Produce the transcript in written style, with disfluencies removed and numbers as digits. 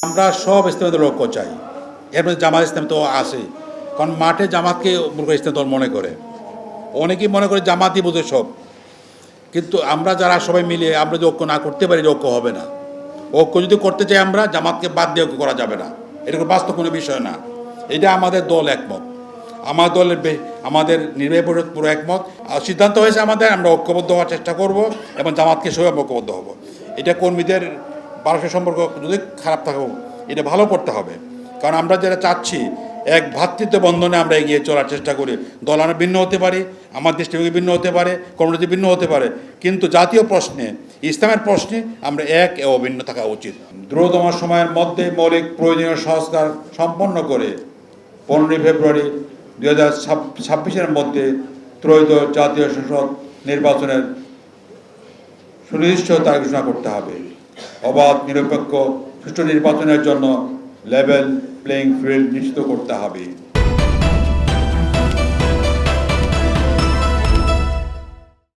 আমরা সব ইসলামের লক্ষ্য চাই, এর মধ্যে জামাত ইসলাম তো আছে, কারণ মাঠে জামাতকে ইসলাম দল মনে করে, অনেকেই মনে করে জামাতই বোঝে সব। কিন্তু আমরা যারা সবাই মিলে আমরা যদি ঐক্য না করতে পারি, ঐক্য হবে না। ঐক্য যদি করতে চাই আমরা, জামাতকে বাদ দিয়ে ঐক্য করা যাবে না, এটা কোনো বাস্তব কোনো বিষয় না। এটা আমাদের দল একমত, আমার দলের আমাদের নির্বাহী পরিষদ পুরো একমত। আর সিদ্ধান্ত হয়েছে আমাদের, আমরা ঐক্যবদ্ধ হওয়ার চেষ্টা করব এবং জামাতকে সবাই ঐক্যবদ্ধ হব। এটা কর্মীদের পারস্পরিক সম্পর্ক যদি খারাপ থাকো, এটা ভালো করতে হবে, কারণ আমরা যেটা চাচ্ছি এক ভ্রাতৃত্ব বন্ধনে আমরা এগিয়ে চলার চেষ্টা করি। দল আমরা ভিন্ন হতে পারি, আমার দৃষ্টিভঙ্গি ভিন্ন হতে পারে, কর্মনীতি ভিন্ন হতে পারে, কিন্তু জাতীয় প্রশ্নে, ইসলামের প্রশ্নে আমরা এক ও অভিন্ন থাকা উচিত। দ্রুততম সময়ের মধ্যে মৌলিক প্রয়োজনীয় সংস্কার সম্পন্ন করে 15 ফেব্রুয়ারি 2026-এর মধ্যে ত্রয়োদশ জাতীয় সংসদ নির্বাচনের সুনির্দিষ্ট তারিখ ঘোষণা করতে হবে। অবাধ, নিরপেক্ষ, সুষ্ঠু নির্বাচনের জন্য লেভেল প্লেইং ফিল্ড নিশ্চিত করতে হবে।